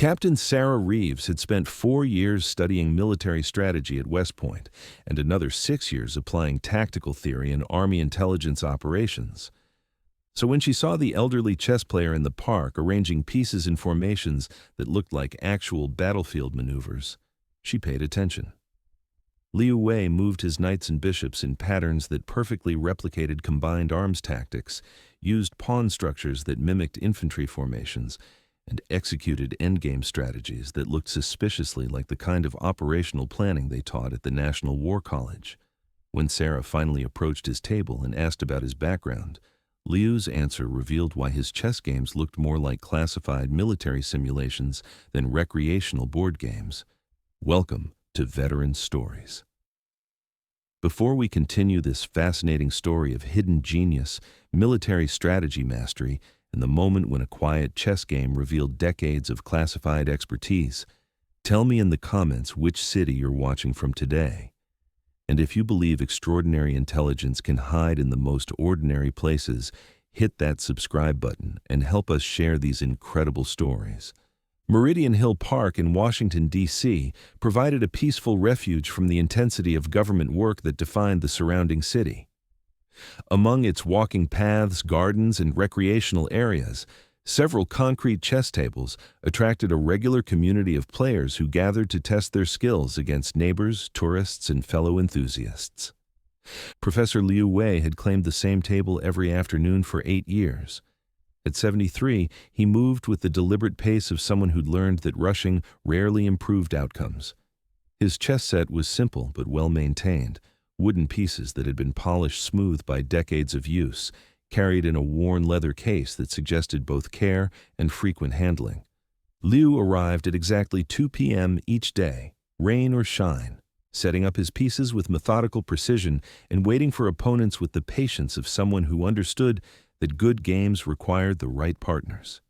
Captain Sarah Reeves had spent 4 years studying military strategy at West Point and another 6 years applying tactical theory and Army intelligence operations. So when she saw the elderly chess player in the park arranging pieces in formations that looked like actual battlefield maneuvers, she paid attention. Liu Wei moved his knights and bishops in patterns that perfectly replicated combined arms tactics, used pawn structures that mimicked infantry formations, and executed endgame strategies that looked suspiciously like the kind of operational planning they taught at the National War College. When Sarah finally approached his table and asked about his background, Liu's answer revealed why his chess games looked more like classified military simulations than recreational board games. Welcome to Veteran Stories. Before we continue this fascinating story of hidden genius, military strategy mastery, and the moment when a quiet chess game revealed decades of classified expertise, tell me in the comments which city you're watching from today. And if you believe extraordinary intelligence can hide in the most ordinary places, hit that subscribe button and help us share these incredible stories. Meridian Hill Park in Washington, D.C. provided a peaceful refuge from the intensity of government work that defined the surrounding city. Among its walking paths, gardens, and recreational areas, several concrete chess tables attracted a regular community of players who gathered to test their skills against neighbors, tourists, and fellow enthusiasts. Professor Liu Wei had claimed the same table every afternoon for 8 years. At 73, he moved with the deliberate pace of someone who'd learned that rushing rarely improved outcomes. His chess set was simple but well-maintained, wooden pieces that had been polished smooth by decades of use, carried in a worn leather case that suggested both care and frequent handling. Liu arrived at exactly 2 p.m. each day, rain or shine, setting up his pieces with methodical precision and waiting for opponents with the patience of someone who understood that good games required the right partners.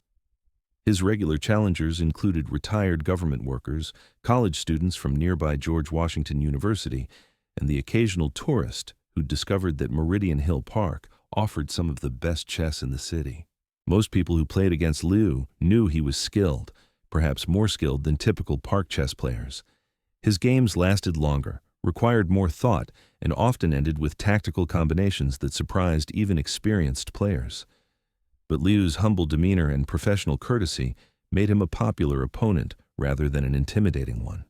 His regular challengers included retired government workers, college students from nearby George Washington University, and the occasional tourist who discovered that Meridian Hill Park offered some of the best chess in the city. Most people who played against Liu knew he was skilled, perhaps more skilled than typical park chess players. His games lasted longer, required more thought, and often ended with tactical combinations that surprised even experienced players. But Liu's humble demeanor and professional courtesy made him a popular opponent rather than an intimidating one.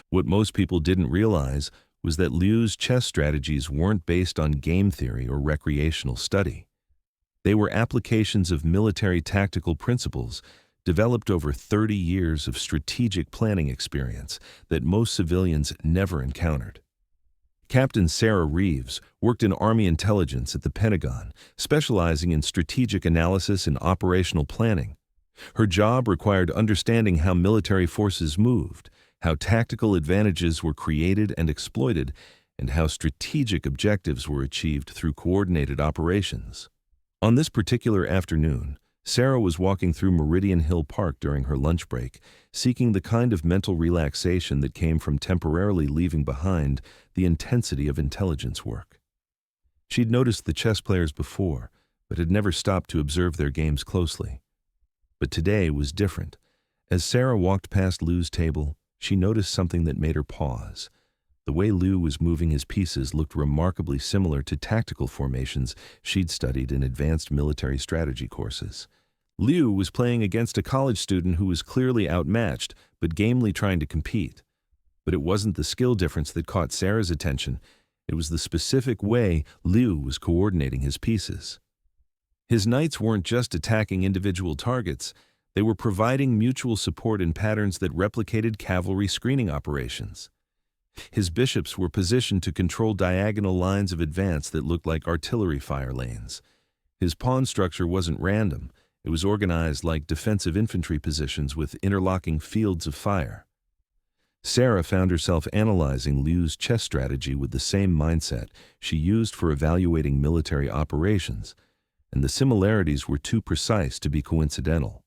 What most people didn't realize was that Liu's chess strategies weren't based on game theory or recreational study. They were applications of military tactical principles developed over 30 years of strategic planning experience that most civilians never encountered. Captain Sarah Reeves worked in Army intelligence at the Pentagon, specializing in strategic analysis and operational planning. Her job required understanding how military forces moved, how tactical advantages were created and exploited, and how strategic objectives were achieved through coordinated operations. On this particular afternoon, Sarah was walking through Meridian Hill Park during her lunch break, seeking the kind of mental relaxation that came from temporarily leaving behind the intensity of intelligence work. She'd noticed the chess players before, but had never stopped to observe their games closely. But today was different. As Sarah walked past Liu's table, she noticed something that made her pause. The way Liu was moving his pieces looked remarkably similar to tactical formations she'd studied in advanced military strategy courses. Liu was playing against a college student who was clearly outmatched, but gamely trying to compete. But it wasn't the skill difference that caught Sarah's attention. It was the specific way Liu was coordinating his pieces. His knights weren't just attacking individual targets. They were providing mutual support in patterns that replicated cavalry screening operations. His bishops were positioned to control diagonal lines of advance that looked like artillery fire lanes. His pawn structure wasn't random. It was organized like defensive infantry positions with interlocking fields of fire. Sarah found herself analyzing Liu's chess strategy with the same mindset she used for evaluating military operations, and the similarities were too precise to be coincidental.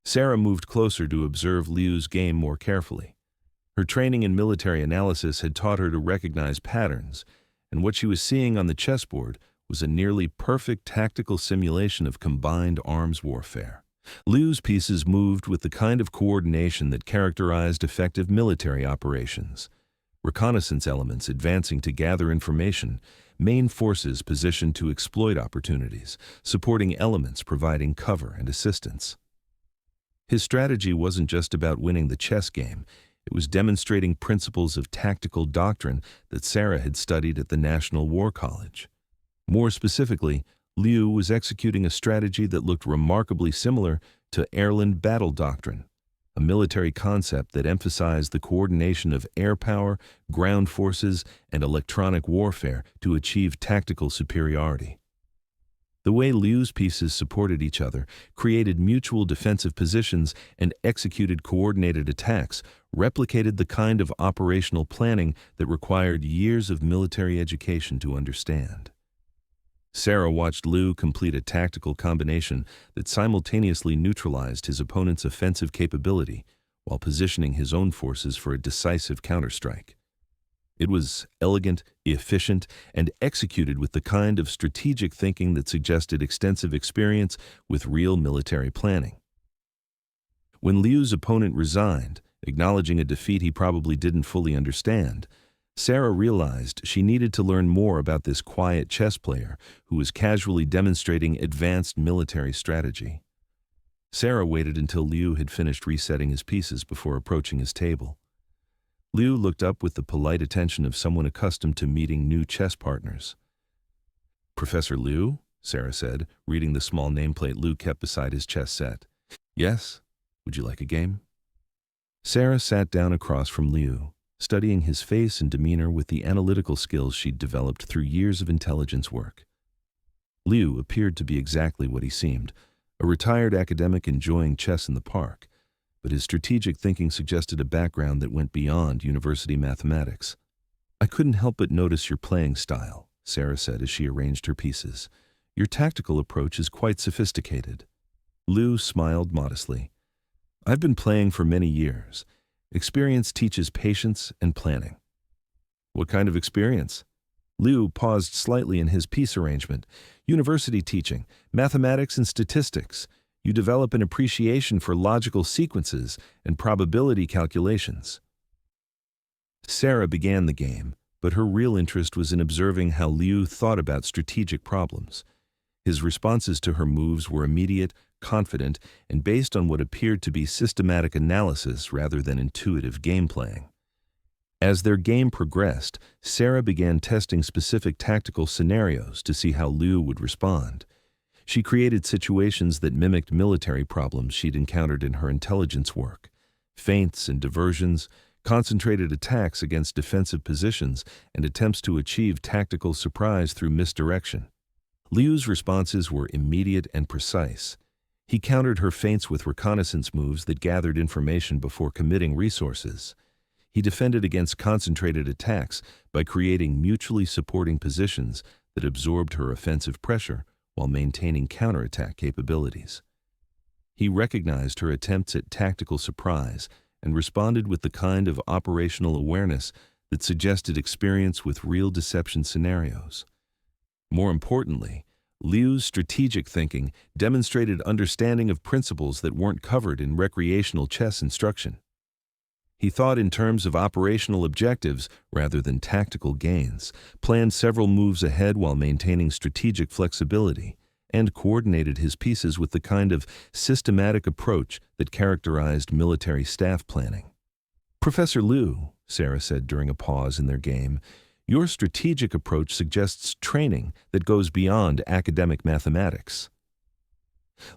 Sarah moved closer to observe Liu's game more carefully. Her training in military analysis had taught her to recognize patterns, and what she was seeing on the chessboard was a nearly perfect tactical simulation of combined arms warfare. Liu's pieces moved with the kind of coordination that characterized effective military operations. Reconnaissance elements advancing to gather information, main forces positioned to exploit opportunities, supporting elements providing cover and assistance. His strategy wasn't just about winning the chess game, it was demonstrating principles of tactical doctrine that Sarah had studied at the National War College. More specifically, Liu was executing a strategy that looked remarkably similar to airland battle doctrine, a military concept that emphasized the coordination of air power, ground forces, and electronic warfare to achieve tactical superiority. The way Liu's pieces supported each other, created mutual defensive positions, and executed coordinated attacks replicated the kind of operational planning that required years of military education to understand. Sarah watched Liu complete a tactical combination that simultaneously neutralized his opponent's offensive capability while positioning his own forces for a decisive counterstrike. It was elegant, efficient, and executed with the kind of strategic thinking that suggested extensive experience with real military planning. When Liu's opponent resigned, acknowledging a defeat he probably didn't fully understand, Sarah realized she needed to learn more about this quiet chess player who was casually demonstrating advanced military strategy. Sarah waited until Liu had finished resetting his pieces before approaching his table. Liu looked up with the polite attention of someone accustomed to meeting new chess partners. "Professor Liu?" Sarah said, reading the small nameplate Liu kept beside his chess set. "Yes? Would you like a game?" Sarah sat down across from Liu, studying his face and demeanor with the analytical skills she'd developed through years of intelligence work. Liu appeared to be exactly what he seemed, a retired academic enjoying chess in the park, but his strategic thinking suggested a background that went beyond university mathematics. "I couldn't help but notice your playing style," Sarah said as she arranged her pieces. "Your tactical approach is quite sophisticated." Liu smiled modestly. "I've been playing for many years. Experience teaches patience and planning." "What kind of experience?" Liu paused slightly in his piece arrangement. "University teaching, mathematics and statistics. You develop an appreciation for logical sequences and probability calculations." Sarah began the game, but her real interest was in observing how Liu thought about strategic problems. His responses to her moves were immediate, confident, and based on what appeared to be systematic analysis rather than intuitive game playing. As their game progressed, Sarah began testing specific tactical scenarios to see how Liu would respond. She created situations that mimicked military problems she'd encountered in her intelligence work: feints and diversions, concentrated attacks against defensive positions, and attempts to achieve tactical surprise through misdirection. Liu's responses were immediate and precise. He countered her feints with reconnaissance moves that gathered information before committing resources. He defended against concentrated attacks by creating mutually supporting positions that absorbed her offensive pressure while maintaining counterattack capabilities. He recognized her attempts at tactical surprise and responded with the kind of operational awareness that suggested experience with real deception scenarios. More importantly, Liu's strategic thinking demonstrated understanding of principles that weren't covered in recreational chess instruction. He thought in terms of operational objectives rather than tactical gains, planned several moves ahead while maintaining strategic flexibility, and coordinated his pieces with the kind of systematic approach that characterized military staff planning. "Professor Liu," Sarah said during a pause in their game, "your strategic approach suggests training that goes beyond academic mathematics."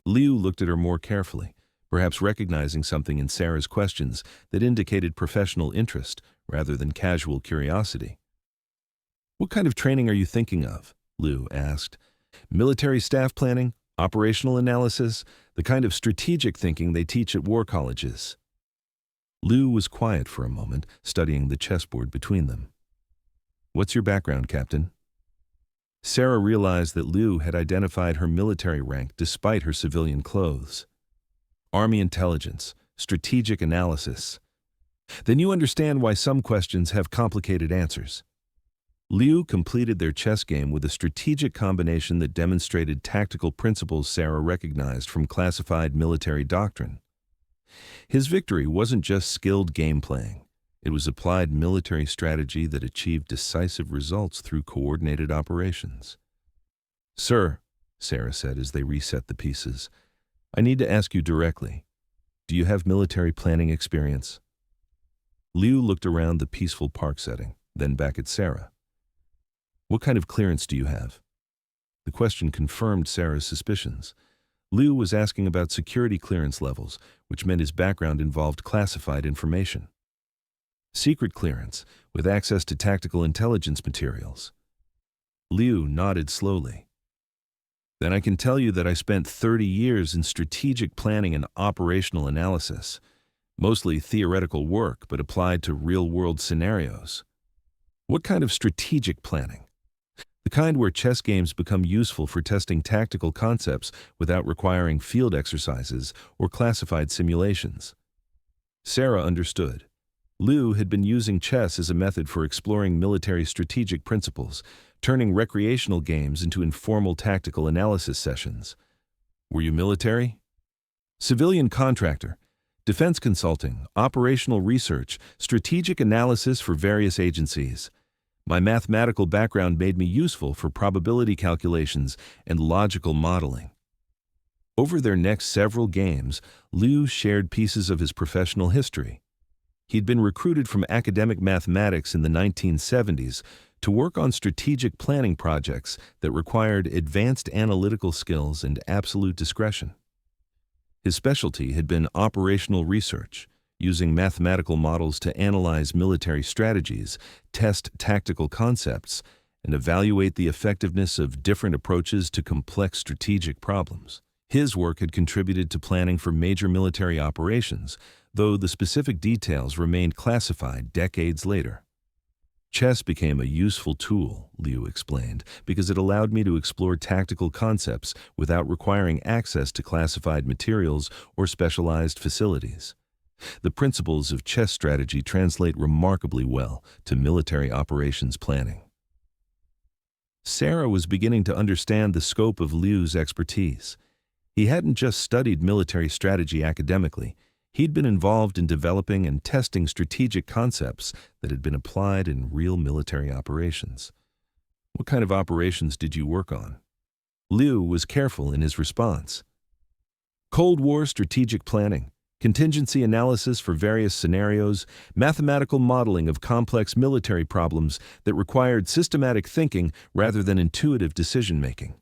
Liu looked at her more carefully, perhaps recognizing something in Sarah's questions that indicated professional interest rather than casual curiosity. "What kind of training are you thinking of?" Liu asked. "Military staff planning, operational analysis, the kind of strategic thinking they teach at war colleges." Liu was quiet for a moment, studying the chessboard between them. "What's your background, Captain?" Sarah realized that Liu had identified her military rank despite her civilian clothes. "Army intelligence, strategic analysis." "Then you understand why some questions have complicated answers." Liu completed their chess game with a strategic combination that demonstrated tactical principles Sarah recognized from classified military doctrine. His victory wasn't just skilled game playing. It was applied military strategy that achieved decisive results through coordinated operations. "Sir," Sarah said as they reset the pieces, "I need to ask you directly. Do you have military planning experience?" Liu looked around the peaceful park setting, then back at Sarah. "What kind of clearance do you have?" The question confirmed Sarah's suspicions. Liu was asking about security clearance levels, which meant his background involved classified information. "Secret clearance, with access to tactical intelligence materials." Liu nodded slowly. "Then I can tell you that I spent 30 years in strategic planning and operational analysis, mostly theoretical work but applied to real-world scenarios." "What kind of strategic planning?" "The kind where chess games become useful for testing tactical concepts without requiring field exercises or classified simulations." Sarah understood. Liu had been using chess as a method for exploring military strategic principles, turning recreational games into informal tactical analysis sessions. "Were you military?" "Civilian contractor, defense consulting, operational research, strategic analysis for various agencies. My mathematical background made me useful for probability calculations and logical modeling." Over their next several games, Liu shared pieces of his professional history. He'd been recruited from academic mathematics in the 1970s to work on strategic planning projects that required advanced analytical skills and absolute discretion. His specialty had been operational research, using mathematical models to analyze military strategies, test tactical concepts, and evaluate the effectiveness of different approaches to complex strategic problems. His work had contributed to planning for major military operations, though the specific details remained classified decades later. "Chess became a useful tool," Liu explained, "because it allowed me to explore tactical concepts without requiring access to classified materials or specialized facilities. The principles of chess strategy translate remarkably well to military operations planning." Sarah was beginning to understand the scope of Liu's expertise. He hadn't just studied military strategy academically. He'd been involved in developing and testing strategic concepts that had been applied in real military operations. "What kind of operations did you work on?" Liu was careful in his response. "Cold War strategic planning, contingency analysis for various scenarios, mathematical modeling of complex military problems that required systematic thinking rather than intuitive decision-making."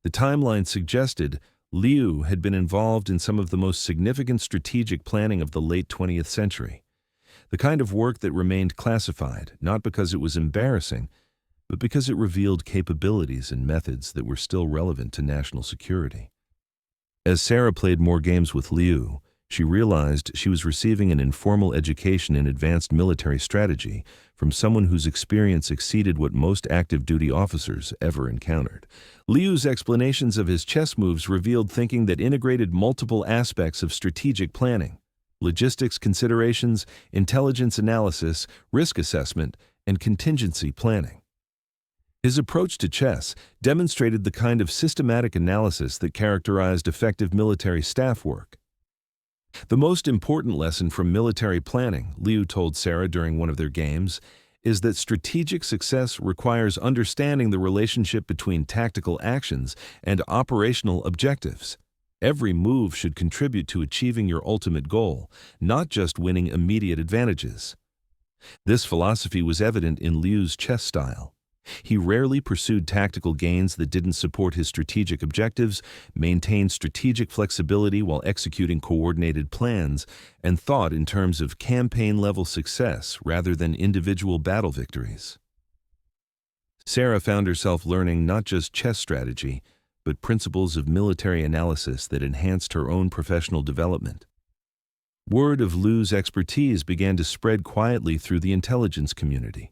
The timeline suggested Liu had been involved in some of the most significant strategic planning of the late 20th century, the kind of work that remained classified, not because it was embarrassing, but because it revealed capabilities and methods that were still relevant to national security. As Sarah played more games with Liu, she realized she was receiving an informal education in advanced military strategy from someone whose experience exceeded what most active duty officers ever encountered. Liu's explanations of his chess moves revealed thinking that integrated multiple aspects of strategic planning: logistics considerations, intelligence analysis, risk assessment, and contingency planning. His approach to chess demonstrated the kind of systematic analysis that characterized effective military staff work. "The most important lesson from military planning," Liu told Sarah during one of their games, "is that strategic success requires understanding the relationship between tactical actions and operational objectives. Every move should contribute to achieving your ultimate goal, not just winning immediate advantages." This philosophy was evident in Liu's chess style. He rarely pursued tactical gains that didn't support his strategic objectives, maintained strategic flexibility while executing coordinated plans, and thought in terms of campaign-level success rather than individual battle victories. Sarah found herself learning not just chess strategy, but principles of military analysis that enhanced her own professional development. Word of Liu's expertise began to spread quietly through the intelligence community.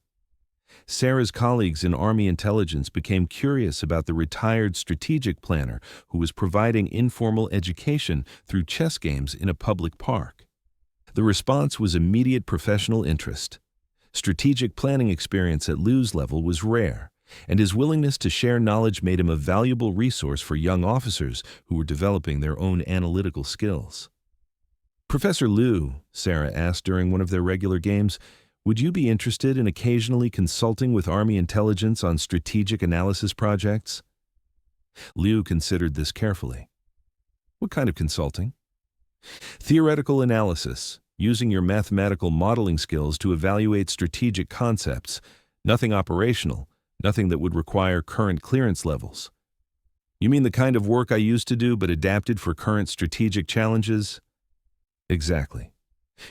Sarah's colleagues in Army intelligence became curious about the retired strategic planner who was providing informal education through chess games in a public park. The response was immediate professional interest. Strategic planning experience at Liu's level was rare, and his willingness to share knowledge made him a valuable resource for young officers who were developing their own analytical skills. "Professor Liu," Sarah asked during one of their regular games, "would you be interested in occasionally consulting with Army intelligence on strategic analysis projects?" Liu considered this carefully. "What kind of consulting?" "Theoretical analysis, using your mathematical modeling skills to evaluate strategic concepts. Nothing operational, nothing that would require current clearance levels." "You mean the kind of work I used to do but adapted for current strategic challenges?" "Exactly.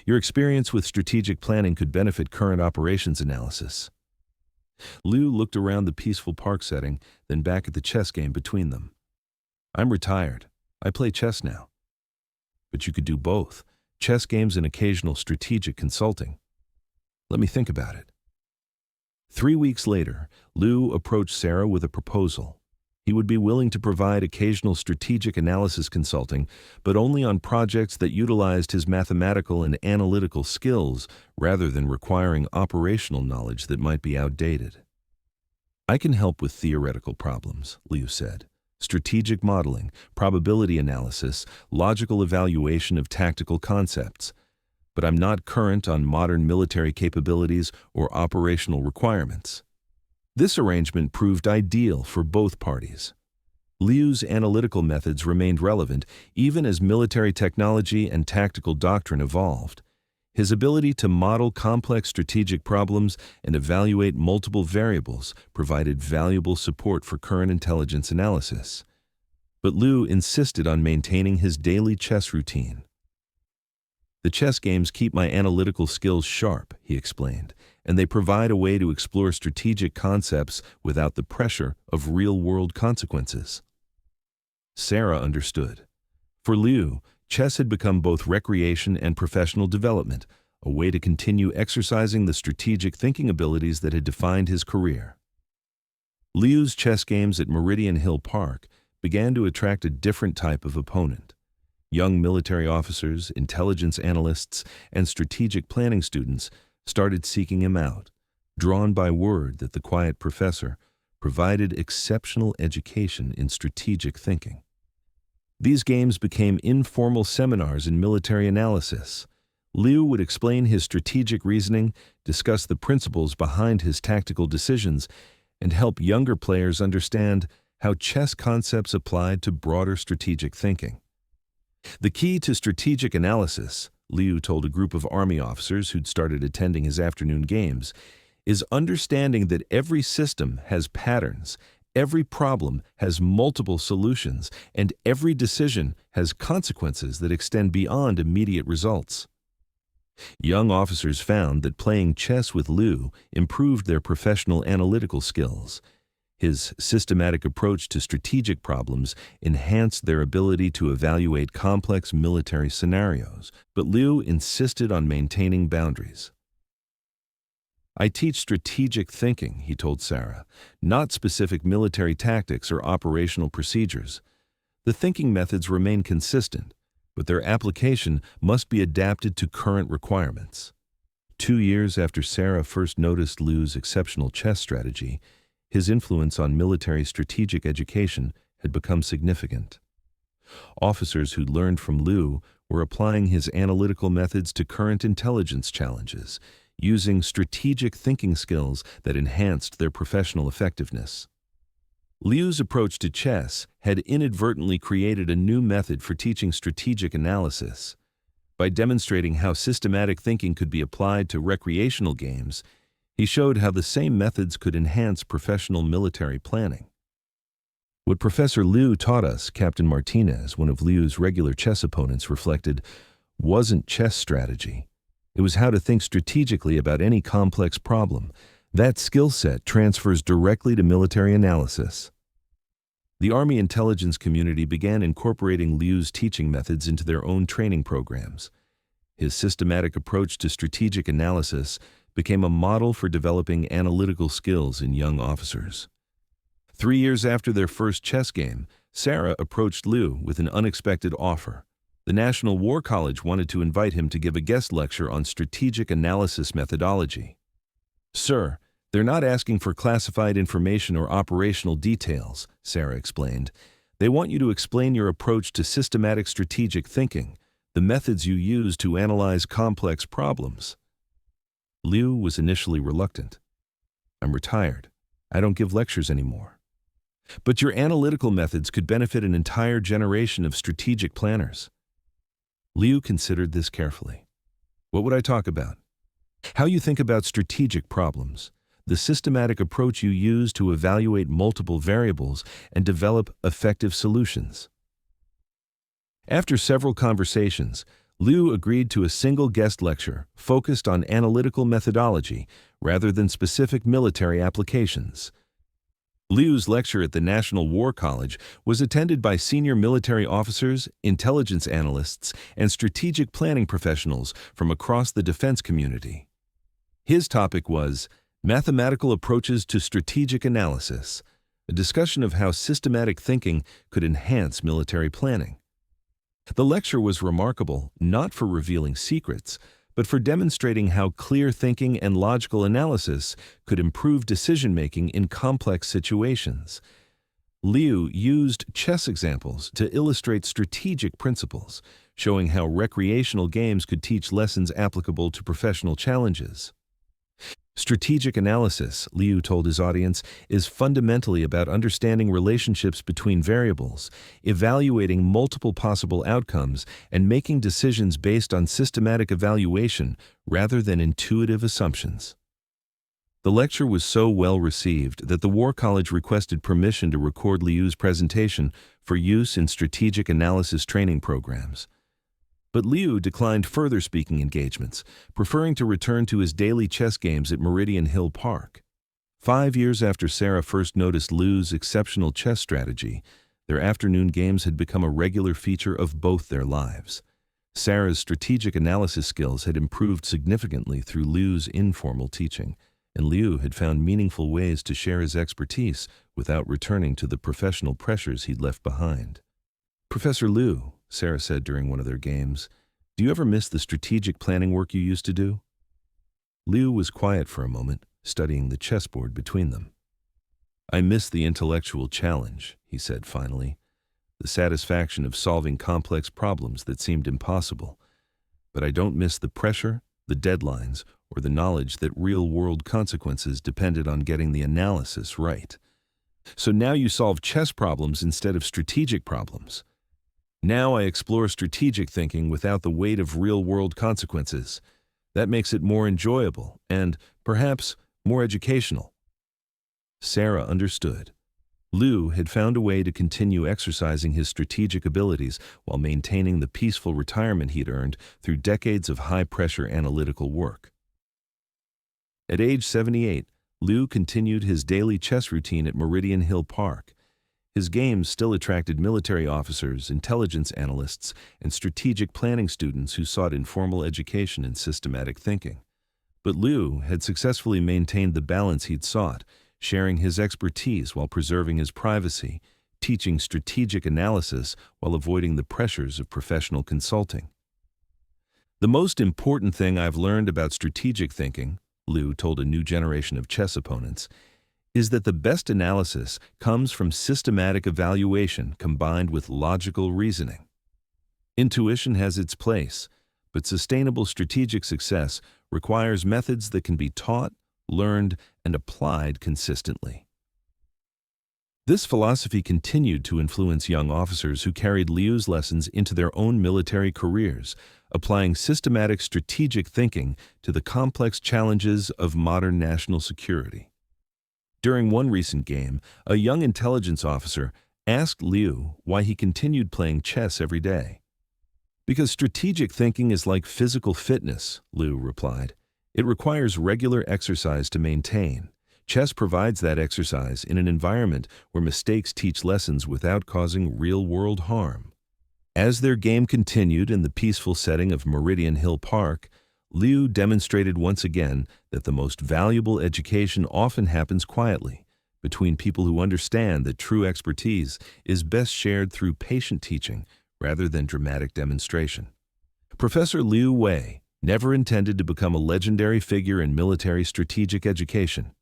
Your experience with strategic planning could benefit current operations analysis." Liu looked around the peaceful park setting, then back at the chess game between them. "I'm retired. I play chess now." "But you could do both, chess games and occasional strategic consulting." "Let me think about it." 3 weeks later, Liu approached Sarah with a proposal. He would be willing to provide occasional strategic analysis consulting, but only on projects that utilized his mathematical and analytical skills rather than requiring operational knowledge that might be outdated. "I can help with theoretical problems," Liu said. "Strategic modeling, probability analysis, logical evaluation of tactical concepts. But I'm not current on modern military capabilities or operational requirements." This arrangement proved ideal for both parties. Liu's analytical methods remained relevant even as military technology and tactical doctrine evolved. His ability to model complex strategic problems and evaluate multiple variables provided valuable support for current intelligence analysis. But Liu insisted on maintaining his daily chess routine. "The chess games keep my analytical skills sharp," he explained, "and they provide a way to explore strategic concepts without the pressure of real-world consequences." Sarah understood. For Liu, chess had become both recreation and professional development, a way to continue exercising the strategic thinking abilities that had defined his career. Liu's chess games at Meridian Hill Park began to attract a different type of opponent. Young military officers, intelligence analysts, and strategic planning students started seeking him out, drawn by word that the quiet professor provided exceptional education in strategic thinking. These games became informal seminars in military analysis. Liu would explain his strategic reasoning, discuss the principles behind his tactical decisions, and help younger players understand how chess concepts applied to broader strategic thinking. "The key to strategic analysis," Liu told a group of Army officers who'd started attending his afternoon games, "is understanding that every system has patterns, every problem has multiple solutions, and every decision has consequences that extend beyond immediate results." Young officers found that playing chess with Liu improved their professional analytical skills. His systematic approach to strategic problems enhanced their ability to evaluate complex military scenarios, but Liu insisted on maintaining boundaries. "I teach strategic thinking," he told Sarah, "not specific military tactics or operational procedures. The thinking methods remain consistent, but their application must be adapted to current requirements." 2 years after Sarah first noticed Liu's exceptional chess strategy, his influence on military strategic education had become significant. Officers who'd learned from Liu were applying his analytical methods to current intelligence challenges, using strategic thinking skills that enhanced their professional effectiveness. Liu's approach to chess had inadvertently created a new method for teaching strategic analysis. By demonstrating how systematic thinking could be applied to recreational games, he showed how the same methods could enhance professional military planning. "What Professor Liu taught us," Captain Martinez, one of Liu's regular chess opponents, reflected, "wasn't chess strategy. It was how to think strategically about any complex problem. That skill set transfers directly to military analysis." The Army intelligence community began incorporating Liu's teaching methods into their own training programs. His systematic approach to strategic analysis became a model for developing analytical skills in young officers. 3 years after their first chess game, Sarah approached Liu with an unexpected offer. The National War College wanted to invite him to give a guest lecture on strategic analysis methodology. Sir, they're not asking for classified information or operational details, Sarah explained. They want you to explain your approach to systematic strategic thinking, the methods you use to analyze complex problems. Liu was initially reluctant. I'm retired. I don't give lectures anymore. But your analytical methods could benefit an entire generation of strategic planners. Liu considered this carefully. What would I talk about? How you think about strategic problems, the systematic approach you use to evaluate multiple variables and develop effective solutions. After several conversations, Liu agreed to a single guest lecture focused on analytical methodology rather than specific military applications. Liu's lecture at the National War College was attended by senior military officers, intelligence analysts, and strategic planning professionals from across the defense community. His topic was Mathematical Approaches to Strategic Analysis, a discussion of how systematic thinking could enhance military planning. The lecture was remarkable not for revealing secrets, but for demonstrating how clear thinking and logical analysis could improve decision-making in complex situations. Liu used chess examples to illustrate strategic principles, showing how recreational games could teach lessons applicable to professional challenges. Strategic analysis, Liu told his audience, is fundamentally about understanding relationships between variables, evaluating multiple possible outcomes, and making decisions based on systematic evaluation rather than intuitive assumptions. The lecture was so well received that the War College requested permission to record Liu's presentation for use in strategic analysis training programs. But Liu declined further speaking engagements, preferring to return to his daily chess games at Meridian Hill Park. 5 years after Sarah first noticed Liu's exceptional chess strategy, their afternoon games had become a regular feature of both their lives. Sarah's strategic analysis skills had improved significantly through Liu's informal teaching, and Liu had found meaningful ways to share his expertise without returning to the professional pressures he'd left behind. Professor Liu, Sarah said during one of their games, do you ever miss the strategic planning work you used to do? Liu was quiet for a moment, studying the chessboard between them. I miss the intellectual challenge, he said finally, the satisfaction of solving complex problems that seemed impossible. But I don't miss the pressure, the deadlines, or the knowledge that real-world consequences depended on getting the analysis right. So now you solve chess problems instead of strategic problems. Now I explore strategic thinking without the weight of real-world consequences. That makes it more enjoyable and, perhaps, more educational. Sarah understood. Liu had found a way to continue exercising his strategic abilities while maintaining the peaceful retirement he'd earned through decades of high-pressure analytical work. At age 78, Liu continued his daily chess routine at Meridian Hill Park. His games still attracted military officers, intelligence analysts, and strategic planning students who sought informal education in systematic thinking. But Liu had successfully maintained the balance he'd sought, sharing his expertise while preserving his privacy, teaching strategic analysis while avoiding the pressures of professional consulting. The most important thing I've learned about strategic thinking, Liu told a new generation of chess opponents, is that the best analysis comes from systematic evaluation combined with logical reasoning. Intuition has its place, but sustainable strategic success requires methods that can be taught, learned, and applied consistently. This philosophy continued to influence young officers who carried Liu's lessons into their own military careers, applying systematic strategic thinking to the complex challenges of modern national security. During one recent game, a young intelligence officer asked Liu why he continued playing chess every day. Because strategic thinking is like physical fitness, Liu replied. It requires regular exercise to maintain. Chess provides that exercise in an environment where mistakes teach lessons without causing real-world harm. As their game continued in the peaceful setting of Meridian Hill Park, Liu demonstrated once again that the most valuable education often happens quietly, between people who understand that true expertise is best shared through patient teaching rather than dramatic demonstration. Professor Liu Wei, never intended to become a legendary figure in military strategic education.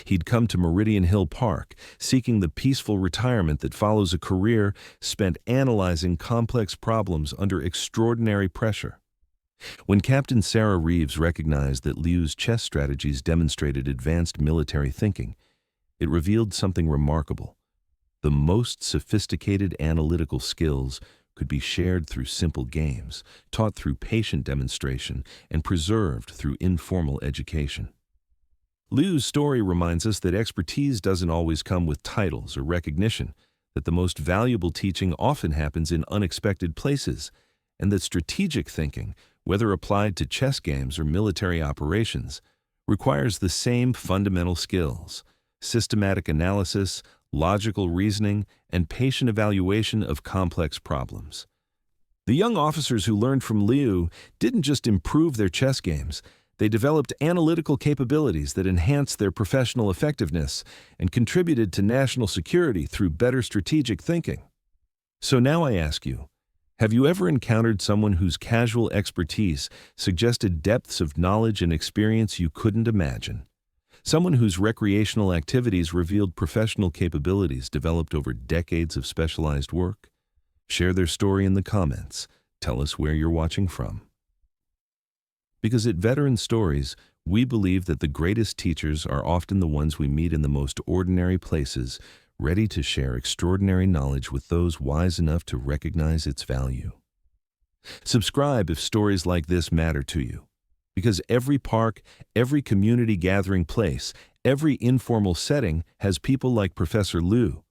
He'd come to Meridian Hill Park, seeking the peaceful retirement that follows a career spent analyzing complex problems under extraordinary pressure. When Captain Sarah Reeves recognized that Liu's chess strategies demonstrated advanced military thinking, it revealed something remarkable. The most sophisticated analytical skills could be shared through simple games, taught through patient demonstration, and preserved through informal education. Liu's story reminds us that expertise doesn't always come with titles or recognition, that the most valuable teaching often happens in unexpected places, and that strategic thinking, whether applied to chess games or military operations, requires the same fundamental skills: systematic analysis, logical reasoning, and patient evaluation of complex problems. The young officers who learned from Liu didn't just improve their chess games, they developed analytical capabilities that enhanced their professional effectiveness and contributed to national security through better strategic thinking. So now I ask you, have you ever encountered someone whose casual expertise suggested depths of knowledge and experience you couldn't imagine? Someone whose recreational activities revealed professional capabilities developed over decades of specialized work? Share their story in the comments. Tell us where you're watching from. Because at Veteran Stories, we believe that the greatest teachers are often the ones we meet in the most ordinary places, ready to share extraordinary knowledge with those wise enough to recognize its value. Subscribe if stories like this matter to you. Because every park, every community gathering place, every informal setting has people like Professor Liu,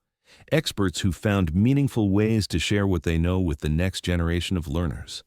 experts who found meaningful ways to share what they know with the next generation of learners.